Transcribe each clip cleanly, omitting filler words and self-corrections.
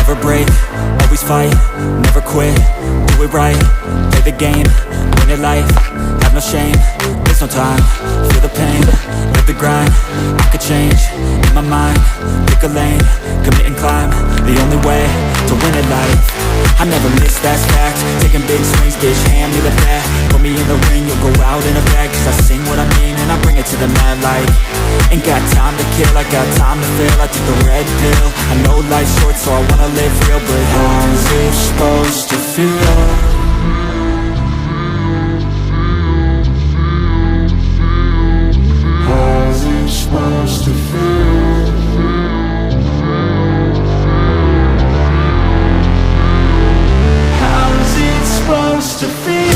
Never break, always fight, never quit, do it right, play the game, win it life, have no shame, there's no time, feel the pain, live the grind, I could change, in my mind, pick a lane, commit and climb, the only way to win it life. I never miss, that's fact, taking big swings, bitch, hand me the bat, put me in the ring, you'll go out in a bag, cause I sing what I mean and I bring it to the mad light. Ain't got time to kill, I got time to feel, I took the red pill, I know life's short so I wanna live real, but how's it supposed to feel? How's it supposed to feel? How's it supposed to feel?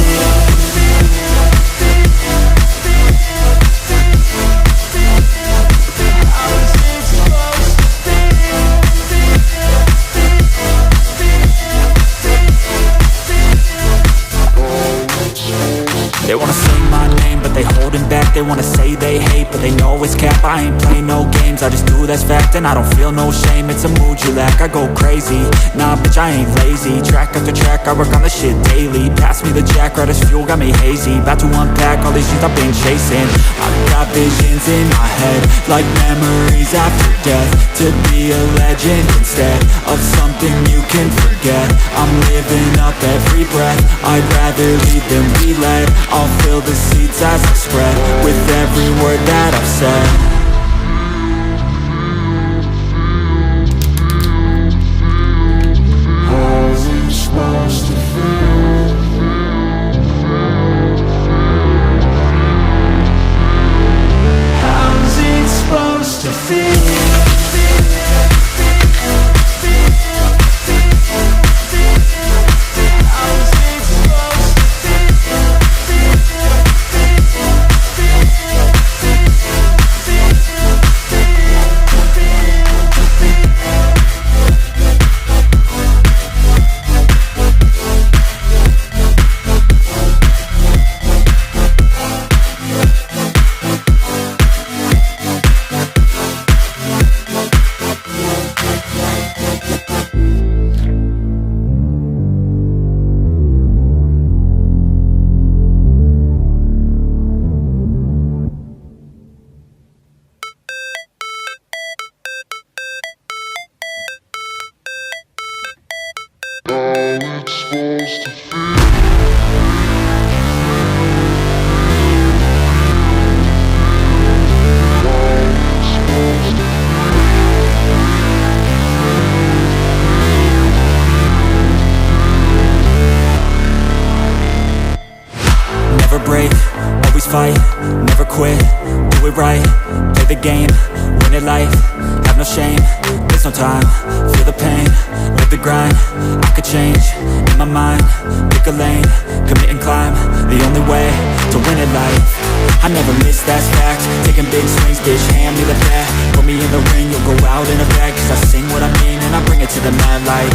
They wanna say my name, but they holding back. They wanna say they hate, but they know it's cap. I ain't play no games, I just do that's fact. And I don't feel no shame, it's a mood you lack. I go crazy, nah bitch I ain't lazy. Track after track, I work on this shit daily. Pass me the jack, right as fuel, got me hazy. About to unpack all these things I've been chasing. I've got visions in my head, like memories after death. To be a legend instead of something you can forget. I'm living up every breath, I'd rather lead than be led. I'll fill the seats as I spread with every word that I've said. How's it supposed to feel? How's it supposed to feel? Never break, always fight, never quit, do it right, play the game, win it life, have no shame, there's no time, feel the pain, live the grind, I could change, in my mind, pick a lane, commit and climb, the only way to win it life. I never miss, that's fact, taking big swings, bitch, hand me the bat, put me in the ring, you'll go out in a bag, cause I sing what I mean and I bring it to the mad light.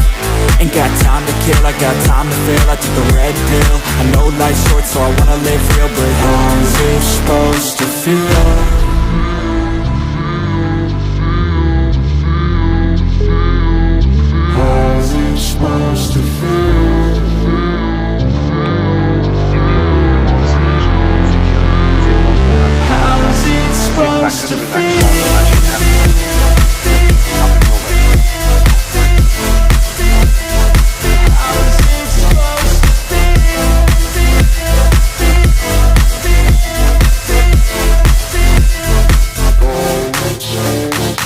Ain't got time to kill, I got time to feel, I took the red pill, I know life's short so I wanna live real, but how's it supposed to feel? How's it supposed to feel? How's it supposed to feel?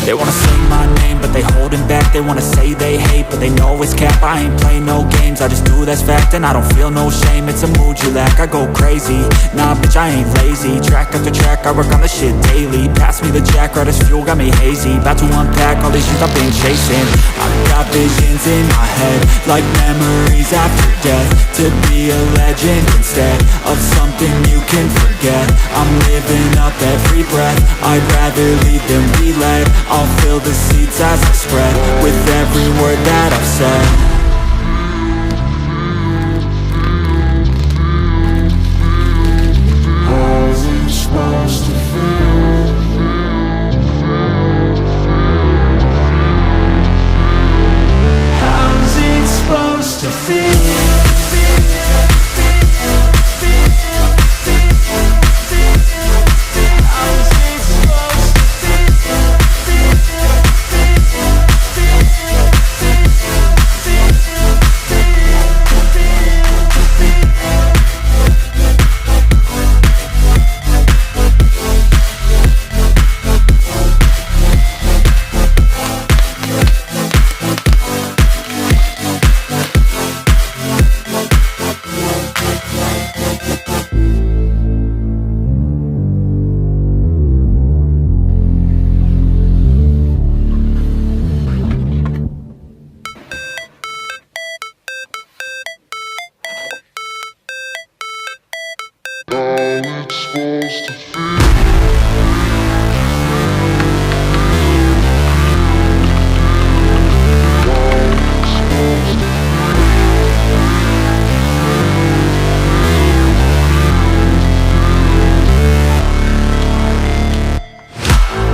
They wanna say my name, but they holding back. They wanna say they hate, but they know it's cap. cap, I ain't play no games, I just do that's fact. And I don't feel no shame, it's a mood you lack. I go crazy, nah bitch I ain't lazy. Track after track, I work on the shit daily. Pass me the jack, right as fuel, got me hazy. About to unpack all these things I've been chasing. I've got visions in my head, like memories after death. To be a legend instead of something you can forget. I'm living up every breath, I'd rather lead than be led. I'll fill the seats as I spread, with every word that I've said. Supposed to feel. How's it supposed to feel?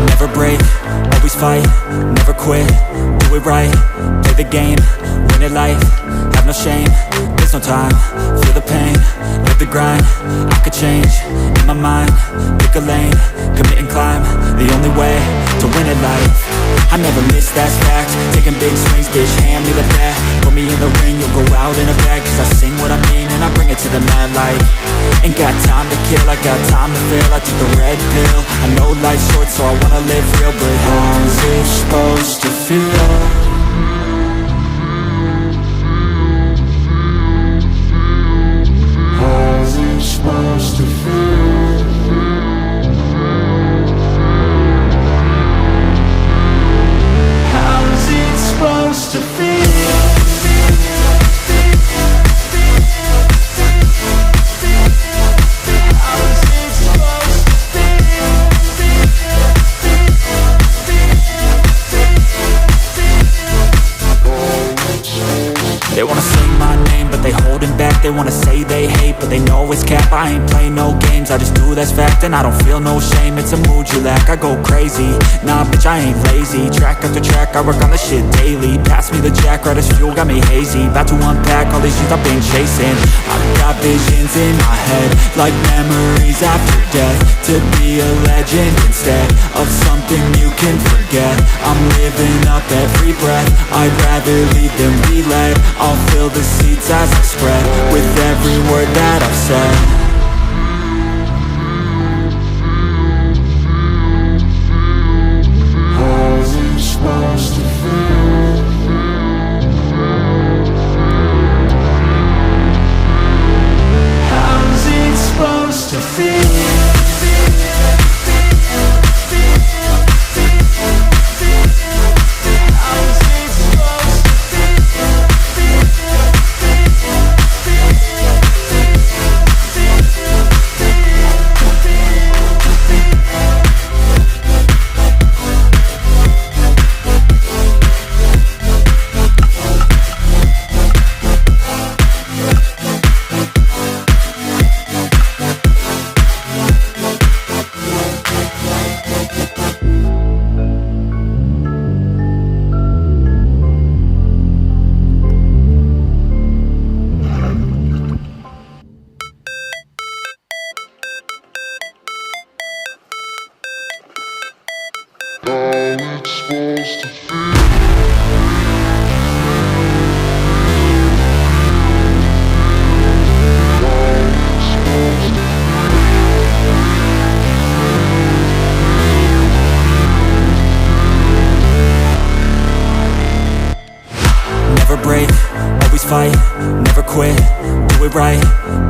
Never break, always fight, never quit, do it right, play the game, win it life, have no shame, there's no time, feel the pain, live the grind, I could change, in my mind, pick a lane, commit and climb, the only way to win it life. I never miss, that's fact, taking big swings, bitch, hand me the bat, put me in the ring, you'll go out in a bag, cause I sing what I mean and I bring it to the mad light. Ain't got time to kill, I got time to feel, I took the red pill, I know life's short so I wanna live real, but how's it supposed to feel? How's it supposed to feel? How's it supposed to feel? They wanna say my name, but they holding back. They wanna say they hate, but they know it's cap. I ain't play no games, I just do that's fact. And I don't feel no shame, it's a mood you lack. I go crazy, nah bitch I ain't lazy. Track after track, I work on the shit daily. Pass me the jack, right as fuel, got me hazy. About to unpack all these things I've been chasing. I've got visions in my head, like memories after death. To be a legend instead of something you can forget. I'm living up every breath, I'd rather lead than be led. I'll fill the seats as I spread, with every word that I've said. How's it supposed to feel? How's it supposed to feel?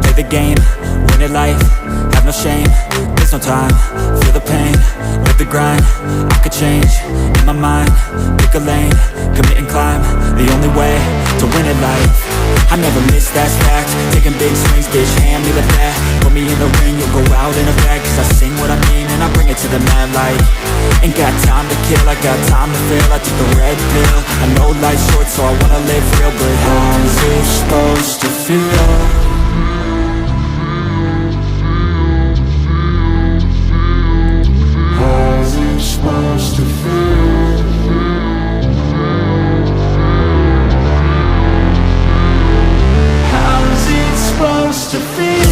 play the game, win it life, have no shame. There's no time, feel the pain, live the grind. I could change, in my mind, pick a lane, commit and climb, the only way to win it life. I never miss, that's fact, taking big swings, bitch, hand me the bat. Put me in the ring, you'll go out in a bag. Cause I sing what I mean and I bring it to the mad light. Ain't got time to kill, I got time to feel. I took the red pill, I know life's short so I wanna live real. But how's it supposed to feel? How's it supposed to feel? How's it supposed to feel?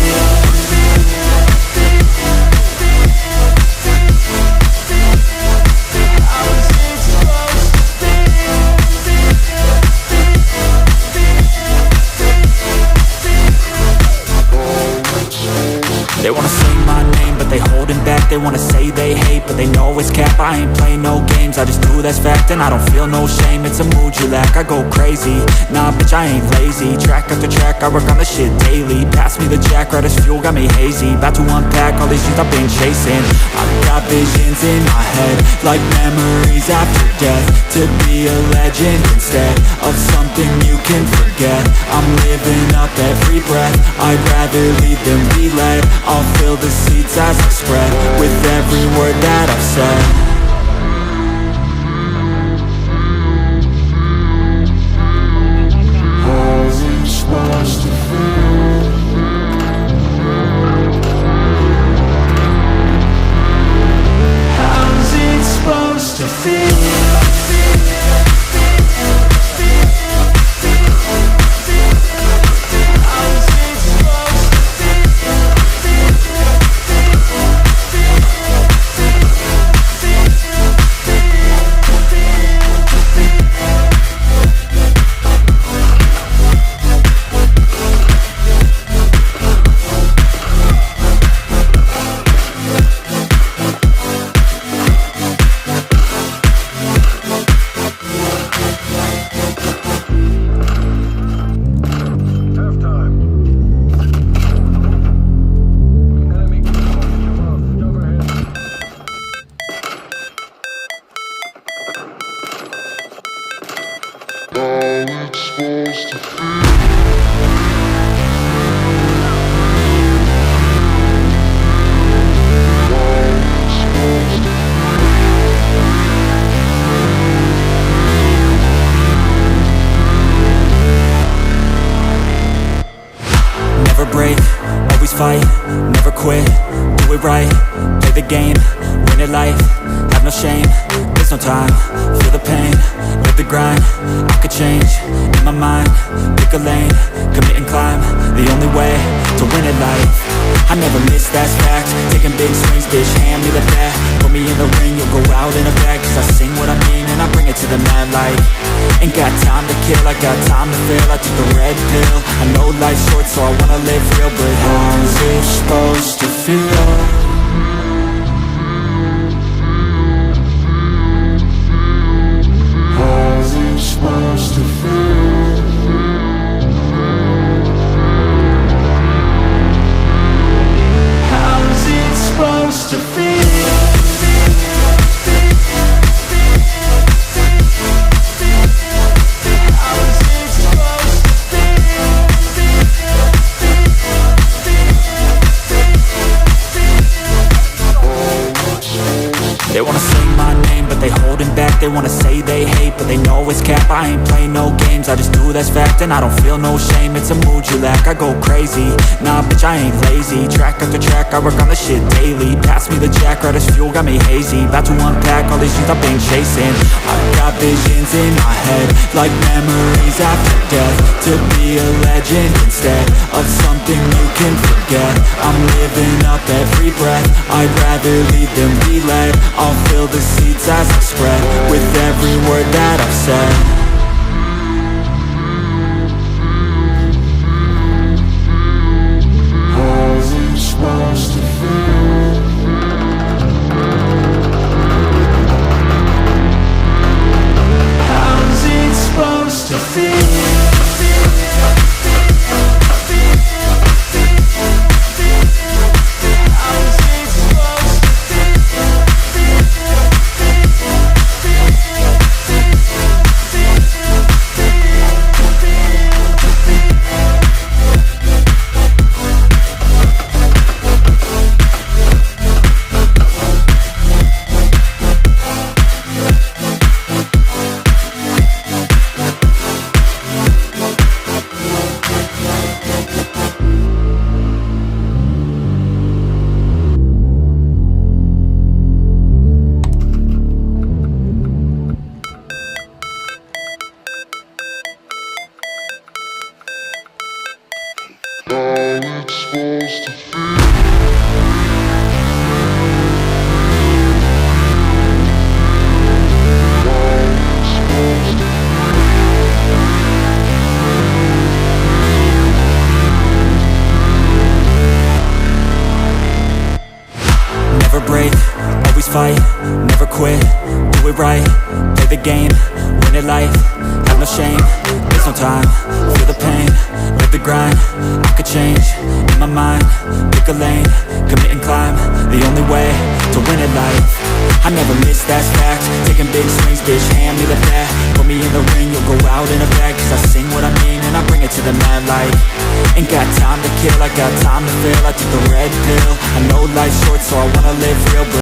They wanna say my name, but they holding back. They wanna say they hate, but they know it's cap. I ain't play no games, I just do that's fact. And I don't feel no shame, it's a mood you lack. I go crazy, nah bitch I ain't lazy. Track after track, I work on the shit daily. Pass me the jack, right as fuel, got me hazy. About to unpack all these things I've been chasing. I've got visions in my head, like memories after death. To be a legend instead of something you can forget. I'm living up every breath, I'd rather lead than be led. I'll fill the seats as I spread with every word that I've said. How's it supposed to feel? How's it supposed to feel? Never break, always fight, never quit, do it right, play the game, win it life, have no shame, there's no time, feel the pain, live the grind. I could change, in my mind, pick a lane, commit and climb, the only way to win it life. I never miss, that's fact, taking big swings, bitch, hand me the bat. Put me in the ring, you'll go out in a bag. Cause I sing what I mean and I bring it to the mad light. Ain't got time to kill, I got time to feel. I took the red pill, I know life's short so I wanna live real. But how's it supposed to feel? How's it supposed to feel? How's it supposed to feel? They wanna say my name, but they holding back. They wanna say they hate, but they know it's cap. I ain't play no games, I just do that's fact. And I don't feel no shame, it's a mood you lack. I go crazy, nah bitch I ain't lazy. Track after track, I work on the shit daily. Pass me the jack, right as fuel, got me hazy. About to unpack all these things I've been chasing. I've got visions in my head, like memories after death. To be a legend instead of something you can forget. I'm living up every breath, I'd rather lead than be led. I'll fill the seats as I spread with every word that I've said. How's it supposed to feel? How's it supposed to feel? it's supposed to feel. Never break, always fight, never quit, do it right, play the game, win it life, have no shame, there's no time, feel the pain, live the grind, I could change, in my mind, pick a lane, commit and climb, the only way to win at life. I never miss, that's fact, taking big swings, bitch, hand me the bat, put me in the ring, you'll go out in a bag, cause I sing what I mean and I bring it to the mad light. Ain't got time to kill, I got time to feel, I took the red pill, I know life's short so I wanna live real, but